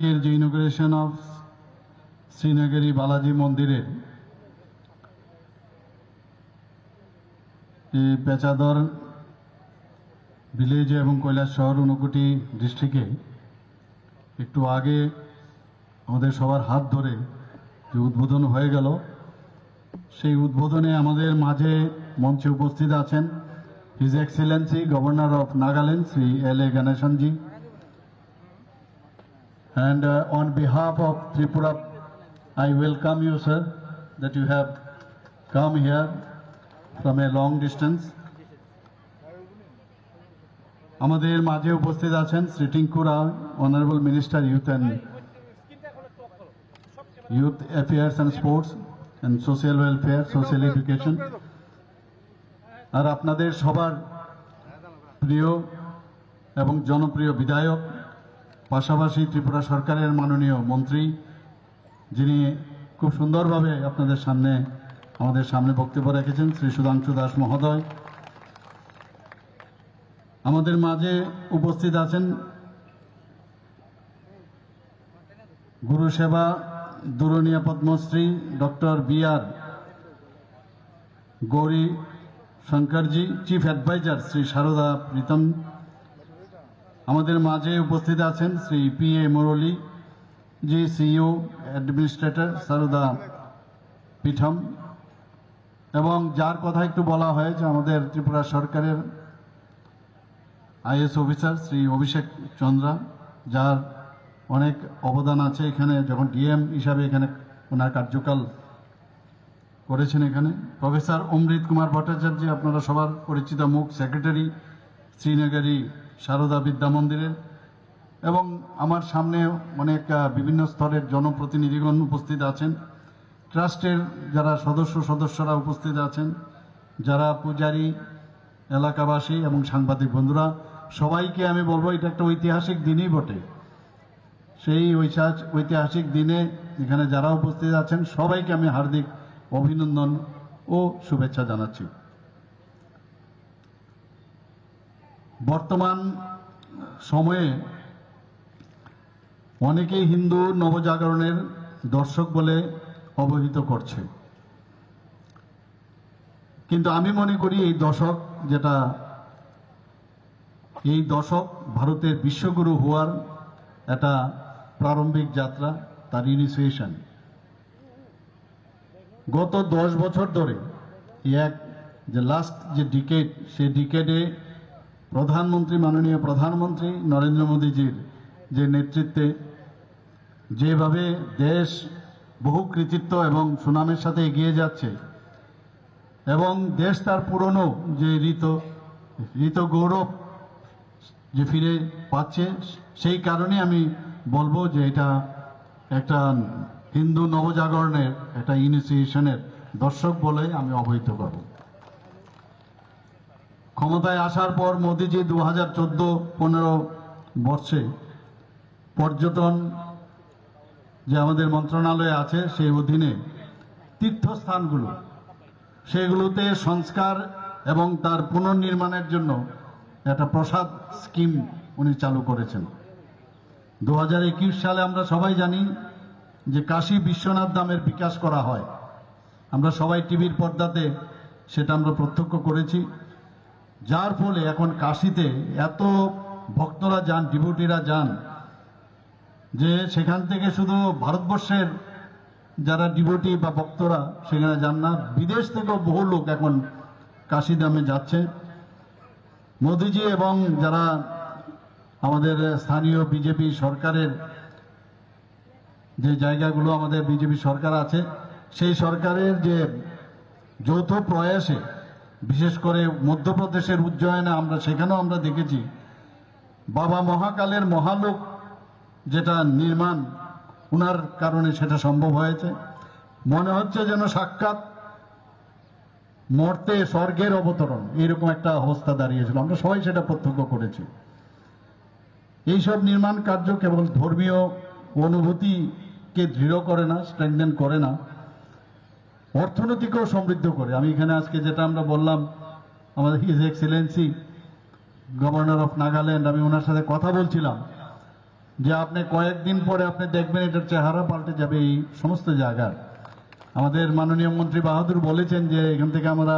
যে inauguration of শ্রীনগরী Balaji মন্দিরের পেচাদর village এবং কৈলাস শহর ঊনকোটি ডিস্ট্রিক্টে একটু আগে আমাদের সবার হাত ধরে যে উদ্বোধন হয়ে গেল, সেই উদ্বোধনে আমাদের মাঝে মঞ্চে উপস্থিত আছেন his excellency governor of Nagaland Shri L A গণেশনজি। And on behalf of Tripura, I welcome you, sir, that you have come here from a long distance. আমাদের মাঝে উপস্থিত আছেন Shri Tinku Rao, honourable minister youth affairs and sports and social welfare, social education. আর আপনাদের সবার প্রিয় এবং জনপ্রিয় বিধায়ক, পাশাপাশি ত্রিপুরা সরকারের মাননীয় মন্ত্রী, যিনি খুব সুন্দরভাবে আমাদের সামনে বক্তব্য রেখেছেন, শ্রী সুধাংশু দাস মহোদয়। আমাদের মাঝে উপস্থিত আছেন গুরু সেবা দুরনিয়া পদ্মশ্রী ডক্টর বি.আর. গৌরী শঙ্করজি, চিফ অ্যাডভাইজার শ্রী সারদা প্রীতম। আমাদের মাঝে উপস্থিত আছেন Shri P A. Murali ji, CEO administrator Sarada Peetham, এবং যার কথা একটু বলা হয়েছে আমাদের ত্রিপুরা সরকারের আইএস অফিসার শ্রী অভিষেক চন্দ্রা, যার অনেক অবদান আছে এখানে, যখন ডিএম হিসাবে এখানে ওনার কার্যকাল করেছেন। এখানে প্রফেসর অমৃত কুমার ভট্টাচার্য, আপনারা সবার পরিচিত মুখ, সেক্রেটারি শ্রীনগরী সারদা বিদ্যা মন্দিরের, এবং আমার সামনে অনেক বিভিন্ন স্তরের জনপ্রতিনিধিগণ উপস্থিত আছেন, ট্রাস্টের যারা সদস্যরা উপস্থিত আছেন, যারা পূজারী, এলাকাবাসী এবং সাংবাদিক বন্ধুরা, সবাইকে আমি বলবো এটা একটা ঐতিহাসিক দিনই বটে। সেই ঐতিহাসিক দিনে এখানে যারা উপস্থিত আছেন সবাইকে আমি হার্দিক অভিনন্দন ও শুভেচ্ছা জানাচ্ছি। বর্তমান সময়ে অনেকেই হিন্দু নবজাগরণের দর্শক বলে অবহিত করছে, কিন্তু আমি মনে করি এই দশক ভারতের বিশ্বগুরু হওয়ার একটা প্রারম্ভিক যাত্রা, তার ইনিশিয়েশন। গত 10 বছর ধরে লাস্ট যে ডিকেড, সেই ডিকেডে মাননীয় প্রধানমন্ত্রী নরেন্দ্র মোদীজির যে নেতৃত্বে যেভাবে দেশ বহু কৃতিত্ব এবং সুনামের সাথে এগিয়ে যাচ্ছে, এবং দেশ তার পুরনো যে ঋত গৌরব যে ফিরে পাচ্ছে, সেই কারণে আমি বলবো যে এটা একটা হিন্দু নবজাগরণের একটা ইনিশিয়েশনের দর্শক বলে আমি অবহিত করব। ক্ষমতায় আসার পর মোদীজি 2014-15 বর্ষে পর্যটন যে আমাদের মন্ত্রণালয়ে আছে, সেই অধীনে তীর্থস্থানগুলো, সেগুলোতে সংস্কার এবং তার পুনর্নির্মাণের জন্য একটা প্রসাদ স্কিম উনি চালু করেছেন। 2021 সালে আমরা সবাই জানি যে কাশী বিশ্বনাথ ধামের বিকাশ করা হয়। আমরা সবাই টিভির পর্দাতে সেটা আমরা প্রত্যক্ষ করেছি, যার ফলে এখন কাশীতে এত ভক্তরা যান, ডিভোটিরা যান, যে সেখান থেকে শুধু ভারতবর্ষের যারা ডিভোটি বা ভক্তরা সেখানে যান না, বিদেশ থেকেও বহু লোক এখন কাশী ধামে যাচ্ছে। মোদীজি এবং যারা আমাদের স্থানীয় বিজেপি সরকারের যে জায়গাগুলো আমাদের বিজেপি সরকার আছে, সেই সরকারের যে যৌথ প্রয়াসে, বিশেষ করে মধ্যপ্রদেশের উজ্জয়নে সেখানেও আমরা দেখেছি বাবা মহাকালের মহালোক যেটা নির্মাণ, উনার কারণে সেটা সম্ভব হয়েছে। মনে হচ্ছে যেন সাক্ষাৎ মর্তে স্বর্গের অবতরণ, এইরকম একটা অবস্থা দাঁড়িয়েছিল, আমরা সবাই সেটা প্রত্যক্ষ করেছি। এইসব নির্মাণ কার্য কেবল ধর্মীয় অনুভূতিকে দৃঢ় করে না, স্ট্রেংথেন করে না, অর্থনৈতিকও সমৃদ্ধ করে। আমি এখানে আজকে যেটা আমরা বললাম, আমাদের his excellency governor of Nagaland, আমি ওনার সাথে কথা বলছিলাম, যে আপনি কয়েকদিন পরে আপনি দেখবেন এটার চেহারা পাল্টে যাবে এই সমস্ত জায়গার। আমাদের মাননীয় মন্ত্রী বাহাদুর বলেছেন যে এখান থেকে আমরা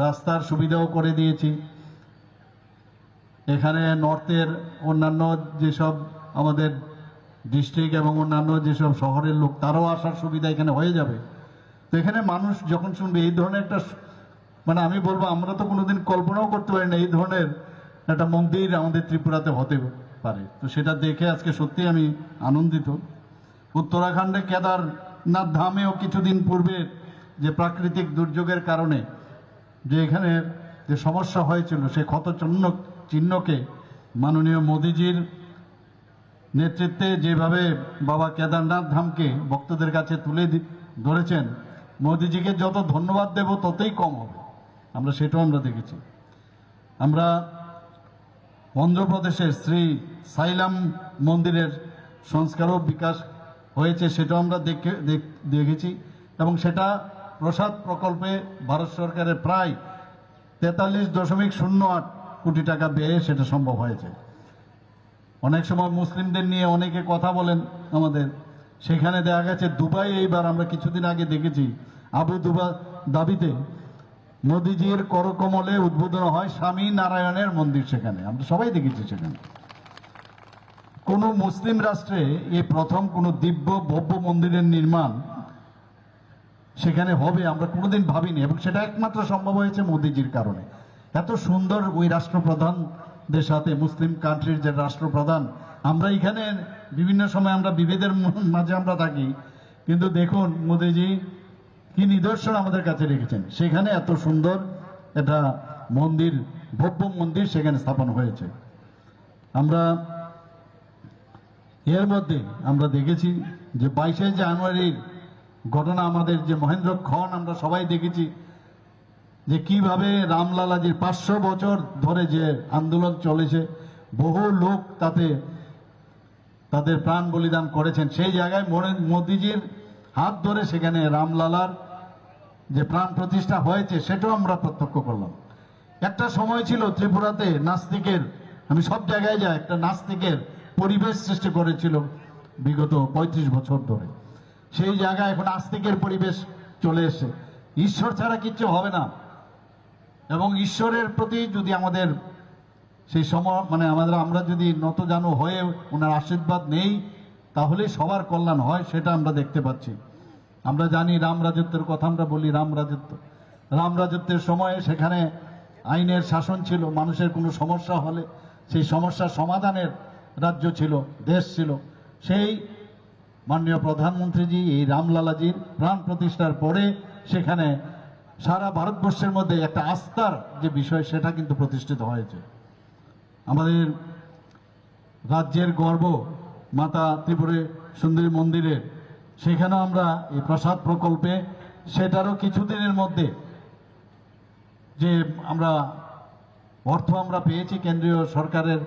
রাস্তার সুবিধাও করে দিয়েছি। এখানে নর্থের অন্যান্য যেসব আমাদের ডিস্ট্রিক্ট এবং অন্যান্য যেসব শহরের লোক তারাও আসার সুবিধা এখানে হয়ে যাবে। তো এখানে মানুষ যখন শুনবে এই ধরনের একটা মানে আমি বলবো আমরা তো কোনোদিন কল্পনাও করতে পারি না এই ধরনের একটা মন্দির আমাদের ত্রিপুরাতে হতে পারে। তো সেটা দেখে আজকে সত্যি আমি আনন্দিত। উত্তরাখণ্ডে কেদারনাথ ধামেও কিছুদিন পূর্বে যে প্রাকৃতিক দুর্যোগের কারণে যে এখানে যে সমস্যা হয়েছিল সেই ক্ষত চিহ্নকে মাননীয় মোদিজির নেতৃত্বে যেভাবে বাবা কেদারনাথ ধামকে ভক্তদের কাছে তুলে ধরেছেন, মোদিজিকে যত ধন্যবাদ দেব ততই কম হবে। আমরা সেটাও আমরা দেখেছি। আমরা অন্ধ্রপ্রদেশের শ্রী সাইলাম মন্দিরের সংস্কারও বিকাশ হয়েছে, সেটাও আমরা দেখেছি এবং সেটা প্রসাদ প্রকল্পে ভারত সরকারের প্রায় 43.08 কোটি টাকা ব্যয়ে সেটা সম্ভব হয়েছে। অনেক সময় মুসলিমদের নিয়ে অনেকে কথা বলেন আমাদের, সেখানে দেখা গেছে দুবাই এইবার আমরা কিছুদিন আগে দেখেছি আবু দাবিতে মোদিজির করকমলে উদ্বোধন হয় স্বামী নারায়ণের মন্দির, সেখানে আমরা সবাই দেখেছি। সেখানে কোন মুসলিম রাষ্ট্রে এই প্রথম কোন দিব্য ভব্য মন্দিরের নির্মাণ সেখানে হবে আমরা কোনোদিন ভাবিনি, এবং সেটা একমাত্র সম্ভব হয়েছে মোদিজির কারণে। এত সুন্দর ওই রাষ্ট্রপ্রধানদের সাথে, মুসলিম কান্ট্রির যে রাষ্ট্রপ্রধান, আমরা এখানে বিভিন্ন সময় আমরা বিভেদের মাঝে আমরা থাকি, কিন্তু দেখুন মোদিজি কি নিদর্শন আমাদের কাছে রেখেছেন। সেখানে এত সুন্দর একটা মন্দির, ভব্য মন্দির সেখানে স্থাপন হয়েছে। আমরা এর মধ্যে আমরা দেখেছি যে 22শে জানুয়ারির ঘটনা, আমাদের যে মহেন্দ্রক্ষণ আমরা সবাই দেখেছি যে কিভাবে রামলালাজির 500 বছর ধরে যে আন্দোলন চলেছে, বহু লোক তাতে তাদের প্রাণ বলিদান করেছেন। সেই জায়গায় মোদিজির হাত ধরে সেখানে রামলালার যে প্রাণ প্রতিষ্ঠা হয়েছে সেটাও আমরা প্রত্যক্ষ করলাম। একটা সময় ছিল ত্রিপুরাতে নাস্তিকের, আমি সব জায়গায় যাই, একটা নাস্তিকের পরিবেশ সৃষ্টি করেছিল বিগত 35 বছর ধরে। সেই জায়গায় এখন আস্তিকের পরিবেশ চলে এসেছে। ঈশ্বর ছাড়া কিচ্ছু হবে না, এবং ঈশ্বরের প্রতি যদি আমাদের সেই সময় মানে আমরা যদি নতজানু হয়ে ওনার আশীর্বাদ নেই তাহলে সবার কল্যাণ হয়, সেটা আমরা দেখতে পাচ্ছি। আমরা জানি রাম রাজত্বের কথা আমরা বলি, রাম রাজত্বের সময়ে সেখানে আইনের শাসন ছিল, মানুষের কোনো সমস্যা হলে সেই সমস্যার সমাধানের রাজ্য ছিল, দেশ ছিল। সেই মাননীয় প্রধানমন্ত্রীজি এই রামলালাজির প্রাণ প্রতিষ্ঠার পরে সেখানে সারা ভারতবর্ষের মধ্যে একটা আস্থার যে বিষয় সেটা কিন্তু প্রতিষ্ঠিত হয়েছে। আমাদের রাজ্যের গর্ব মাতা ত্রিপুরা সুন্দরী মন্দিরের, সেখানেও আমরা এই প্রসাদ প্রকল্পে সেটারও কিছুদিনের মধ্যে যে আমরা অর্থ আমরা পেয়েছি কেন্দ্রীয় সরকারের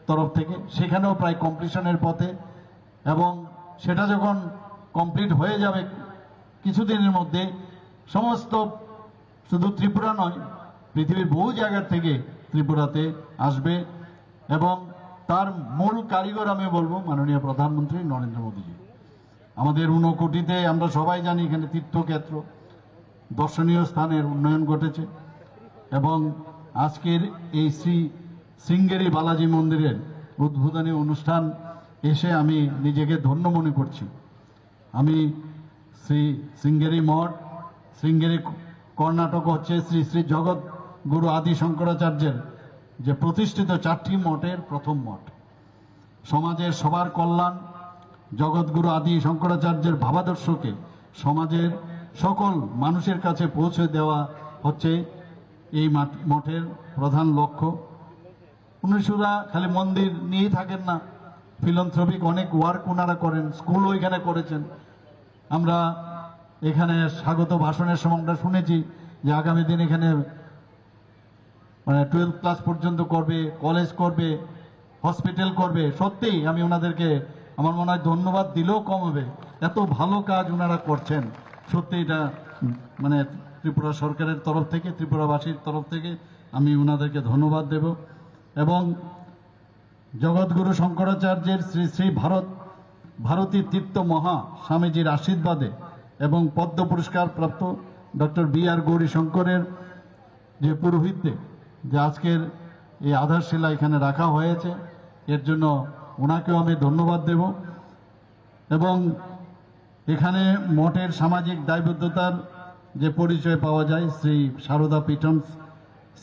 তরফ থেকে, সেখানেও প্রায় কমপ্লিশনের পথে, এবং সেটা যখন কমপ্লিট হয়ে যাবে কিছুদিনের মধ্যে সমস্ত শুধু ত্রিপুরা নয় পৃথিবীর বহু জায়গার থেকে ত্রিপুরাতে আসবে, এবং তার মূল কারিগর আমি বলবো মাননীয় প্রধানমন্ত্রী নরেন্দ্র মোদীজি। আমাদের 59 আমরা সবাই জানি এখানে তীর্থক্ষেত্র দর্শনীয় স্থানের উন্নয়ন ঘটেছে, এবং আজকের এই শ্রী শৃঙ্গেরি বালাজি মন্দিরের উদ্বোধনী অনুষ্ঠান এসে আমি নিজেকে ধন্য মনে করছি। আমি শ্রী শৃঙ্গেরি মঠ, শৃঙ্গেরি কর্ণাটক হচ্ছে শ্রী শ্রী জগৎ গুরু আদি শঙ্করাচার্যের যে প্রতিষ্ঠিত 4টি মঠের প্রথম মঠ। সমাজের সবার কল্যাণ, জগৎগুরু আদি শঙ্করাচার্যের ভাবাদর্শকে সমাজের সকল মানুষের কাছে পৌঁছে দেওয়া হচ্ছে এই মঠের প্রধান লক্ষ্য। উনিশরা খালি মন্দির নিয়েই থাকেন না, ফিলান্থ্রপিক অনেক ওয়ার্ক ওনারা করেন, স্কুলও এখানে করেছেন। আমরা এখানে স্বাগত ভাষণের সময় আমরা শুনেছি যে আগামী দিন এখানে মানে 12th ক্লাস পর্যন্ত করবে, কলেজ করবে, হসপিটাল করবে। সত্যিই আমি ওনাদেরকে আমার মনে হয় ধন্যবাদ দিলেও কম হবে, এত ভালো কাজ ওনারা করছেন। সত্যি এটা মানে ত্রিপুরা সরকারের তরফ থেকে, ত্রিপুরাবাসীর তরফ থেকে আমি ওনাদেরকে ধন্যবাদ দেব। এবং জগৎগুরু শঙ্করাচার্যের শ্রী শ্রী ভারতী তীর্থ মহা স্বামীজির আশীর্বাদে এবং পদ্ম পুরস্কার প্রাপ্ত ডক্টর বি.আর. গৌরীশঙ্করের যে পুরোহিত্যে যে আজকের এই আধারশিলা এখানে রাখা হয়েছে, এর জন্য ওনাকেও আমি ধন্যবাদ দেব। এবং এখানে মঠের সামাজিক দায়বদ্ধতার যে পরিচয় পাওয়া যায় শ্রী সারদা পিটন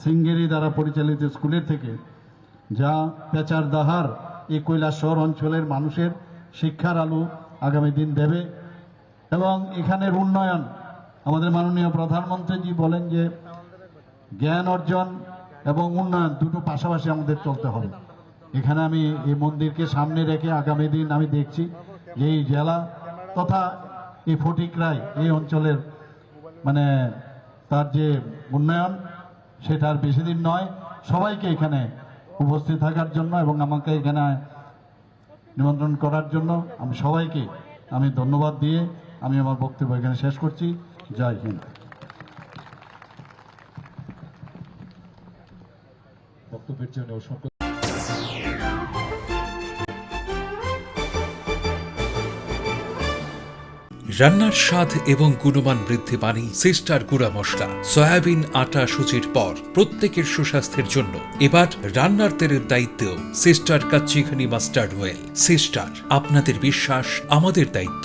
শৃঙ্গেরি দ্বারা পরিচালিত স্কুলের থেকে, যা পেচার দাহার এই কৈলাসহর অঞ্চলের মানুষের শিক্ষার আলো আগামী দিন দেবে। এবং এখানের উন্নয়ন, আমাদের মাননীয় প্রধানমন্ত্রীজি বলেন যে জ্ঞান অর্জন এবং উন্নয়ন দুটো পাশাপাশি আমাদের চলতে হবে। এখানে আমি এই মন্দিরকে সামনে রেখে আগামী দিন আমি দেখছি যে এই জেলা তথা এই ফটিকরাই এই অঞ্চলের মানে তার যে উন্নয়ন সেটা আর বেশি দিন নয়। সবাইকে এখানে উপস্থিত থাকার জন্য এবং আমাকে এখানে নিমন্ত্রণ করার জন্য আমি সবাইকে আমি ধন্যবাদ দিয়ে আমি আমার বক্তব্য এখানে শেষ করছি। জয় হিন্দ। বক্তব্যের জন্য অসংখ্য রান্নার স্বাদ এবং গুণমান বৃদ্ধি পানি সিস্টার গুঁড়া মশলা। সয়াবিন আটা সুজির পর প্রত্যেকের সুস্বাস্থ্যের জন্য এবার রান্নার তেলের দায়িত্বেও sister kachi ghani mustard oil. Sister, আপনাদের বিশ্বাস আমাদের দায়িত্ব।